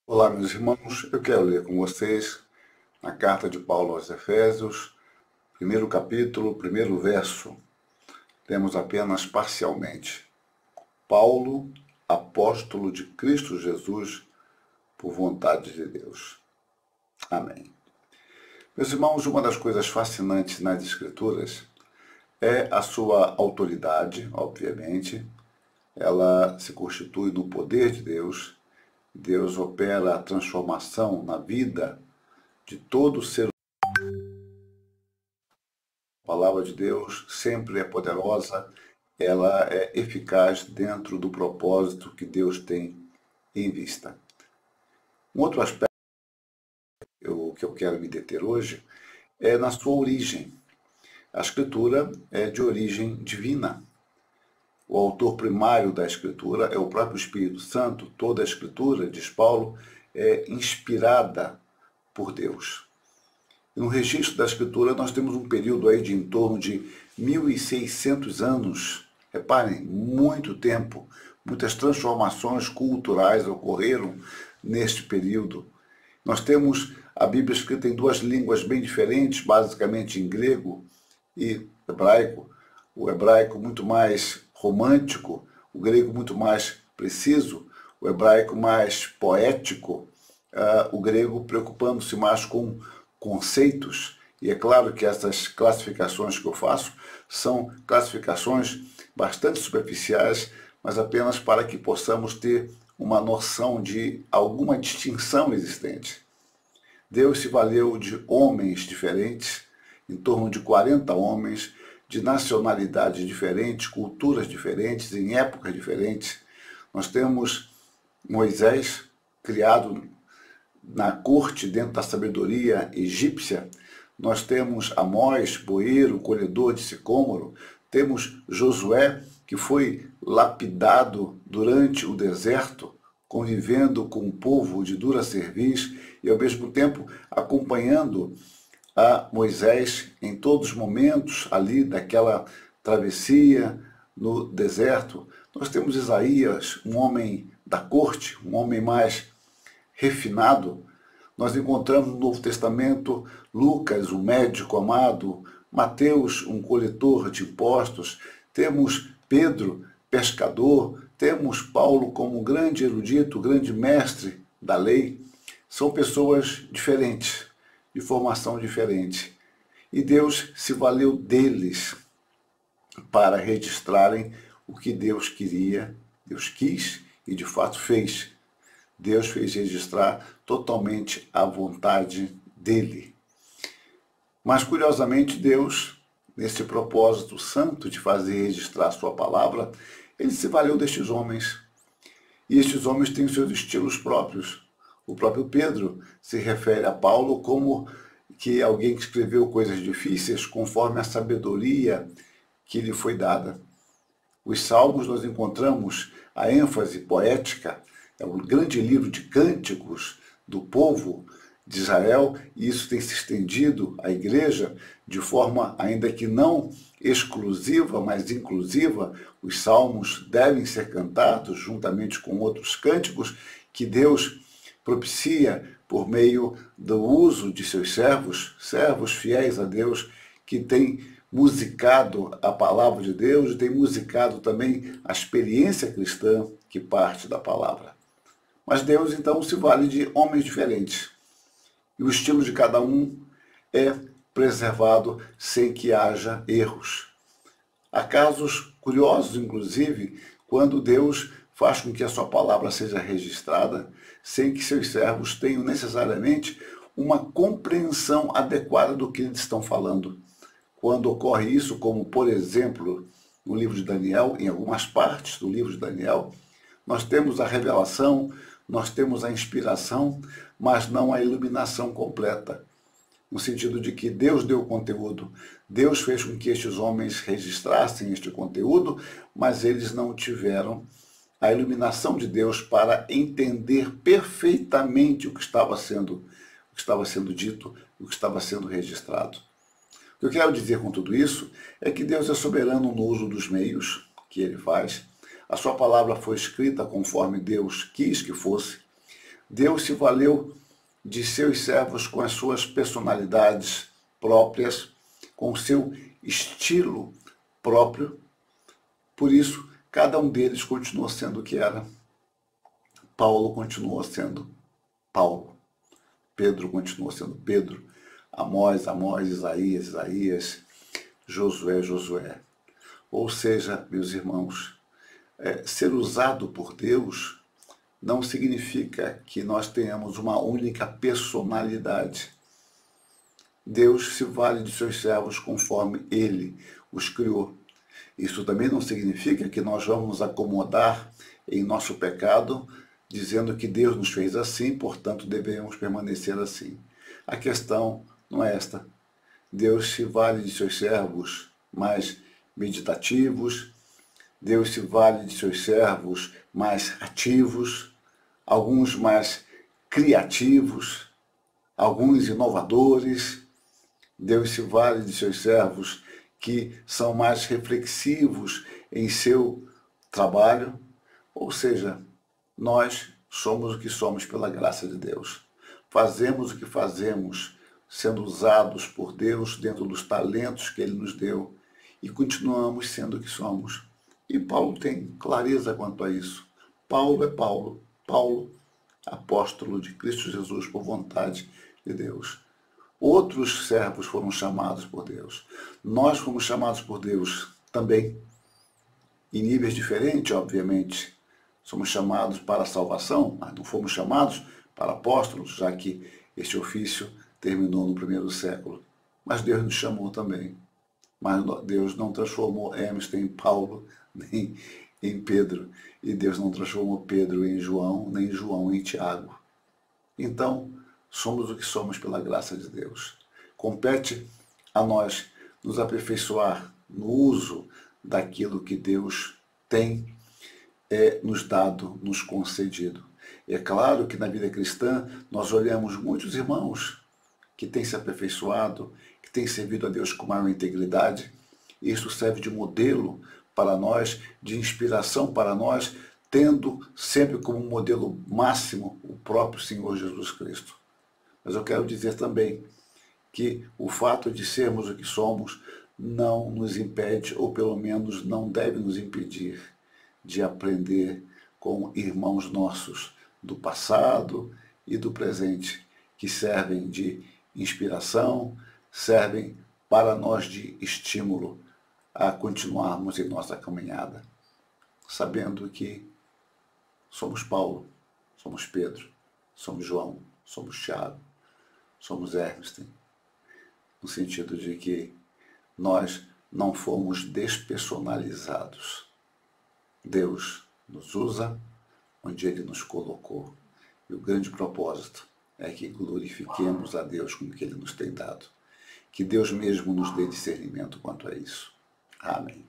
Olá, meus irmãos. Eu quero ler com vocês a carta de Paulo aos Efésios, primeiro capítulo, primeiro verso. Temos apenas parcialmente. Paulo, apóstolo de Cristo Jesus, por vontade de Deus. Amém. Meus irmãos, uma das coisas fascinantes nas Escrituras é a sua autoridade, obviamente. Ela se constitui no poder de Deus. Deus opera a transformação na vida de todo ser. A palavra de Deus sempre é poderosa, ela é eficaz dentro do propósito que Deus tem em vista. Um outro aspecto que eu quero me deter hoje é na sua origem. A Escritura é de origem divina. O autor primário da Escritura é o próprio Espírito Santo. Toda a Escritura, diz Paulo, é inspirada por Deus. E no registro da Escritura nós temos um período aí de em torno de 1.600 anos. Reparem, muito tempo, muitas transformações culturais ocorreram neste período. Nós temos a Bíblia escrita em duas línguas bem diferentes, basicamente em grego e hebraico. O hebraico muito mais romântico, o grego muito mais preciso, o hebraico mais poético, o grego preocupando-se mais com conceitos. E é claro que essas classificações que eu faço são classificações bastante superficiais, mas apenas para que possamos ter uma noção de alguma distinção existente. Deus se valeu de homens diferentes, em torno de 40 homens, de nacionalidades diferentes, culturas diferentes, em épocas diferentes. Nós temos Moisés, criado na corte, dentro da sabedoria egípcia. Nós temos Amós, boeiro, colhedor de sicômoro. Temos Josué, que foi lapidado durante o deserto, convivendo com o povo de dura cerviz e, ao mesmo tempo, acompanhando a Moisés em todos os momentos ali daquela travessia no deserto. Nós temos Isaías, um homem da corte, um homem mais refinado. Nós encontramos no Novo Testamento Lucas, o médico amado, Mateus, um coletor de impostos, temos Pedro, pescador, temos Paulo como um grande erudito, grande mestre da lei. São pessoas diferentes, de formação diferente. E Deus se valeu deles para registrarem o que Deus queria, Deus quis e de fato fez. Deus fez registrar totalmente a vontade dele. Mas, curiosamente, Deus, nesse propósito santo de fazer registrar a sua palavra, ele se valeu destes homens. E estes homens têm os seus estilos próprios. O próprio Pedro se refere a Paulo como que alguém que escreveu coisas difíceis conforme a sabedoria que lhe foi dada. Os Salmos nós encontramos a ênfase poética, é um grande livro de cânticos do povo de Israel, e isso tem se estendido à igreja de forma ainda que não exclusiva, mas inclusiva. Os salmos devem ser cantados juntamente com outros cânticos que Deus propicia por meio do uso de seus servos, servos fiéis a Deus, que têm musicado a palavra de Deus e têm musicado também a experiência cristã que parte da palavra. Mas Deus, então, se vale de homens diferentes. E o estilo de cada um é preservado sem que haja erros. Há casos curiosos, inclusive, quando Deus faz com que a sua palavra seja registrada sem que seus servos tenham necessariamente uma compreensão adequada do que eles estão falando. Quando ocorre isso, como por exemplo no livro de Daniel, em algumas partes do livro de Daniel, nós temos a revelação, nós temos a inspiração, mas não a iluminação completa. No sentido de que Deus deu o conteúdo, Deus fez com que estes homens registrassem este conteúdo, mas eles não tiveram a iluminação de Deus para entender perfeitamente o que estava sendo dito, o que estava sendo registrado. O que eu quero dizer com tudo isso é que Deus é soberano no uso dos meios que ele faz. A sua palavra foi escrita conforme Deus quis que fosse. Deus se valeu de seus servos com as suas personalidades próprias, com o seu estilo próprio. Por isso, cada um deles continuou sendo o que era. Paulo continuou sendo Paulo. Pedro continuou sendo Pedro. Amós, Amós, Isaías, Isaías, Josué, Josué. Ou seja, meus irmãos, ser usado por Deus não significa que nós tenhamos uma única personalidade. Deus se vale de seus servos conforme Ele os criou. Isso também não significa que nós vamos nos acomodar em nosso pecado, dizendo que Deus nos fez assim, portanto devemos permanecer assim. A questão não é esta. Deus se vale de seus servos mais meditativos, Deus se vale de seus servos mais ativos, alguns mais criativos, alguns inovadores. Deus se vale de seus servos que são mais reflexivos em seu trabalho. Ou seja, nós somos o que somos pela graça de Deus. Fazemos o que fazemos, sendo usados por Deus dentro dos talentos que Ele nos deu, e continuamos sendo o que somos. E Paulo tem clareza quanto a isso. Paulo é Paulo. Paulo, apóstolo de Cristo Jesus por vontade de Deus. Outros servos foram chamados por Deus. Nós fomos chamados por Deus também, em níveis diferentes, obviamente. Somos chamados para a salvação, mas não fomos chamados para apóstolos, já que este ofício terminou no primeiro século. Mas Deus nos chamou também. Mas Deus não transformou Hermes em Paulo, nem em Pedro. E Deus não transformou Pedro em João, nem João em Tiago. Então, somos o que somos pela graça de Deus. Compete a nós nos aperfeiçoar no uso daquilo que Deus tem nos dado, nos concedido. É claro que na vida cristã nós olhamos muitos irmãos que têm se aperfeiçoado, que têm servido a Deus com maior integridade. Isso serve de modelo para nós, de inspiração para nós, tendo sempre como modelo máximo o próprio Senhor Jesus Cristo. Mas eu quero dizer também que o fato de sermos o que somos não nos impede, ou pelo menos não deve nos impedir, de aprender com irmãos nossos do passado e do presente, que servem de inspiração, servem para nós de estímulo a continuarmos em nossa caminhada, sabendo que somos Paulo, somos Pedro, somos João, somos Tiago, somos Hermes, no sentido de que nós não fomos despersonalizados. Deus nos usa onde Ele nos colocou. E o grande propósito é que glorifiquemos a Deus com o que Ele nos tem dado. Que Deus mesmo nos dê discernimento quanto a isso. Amém.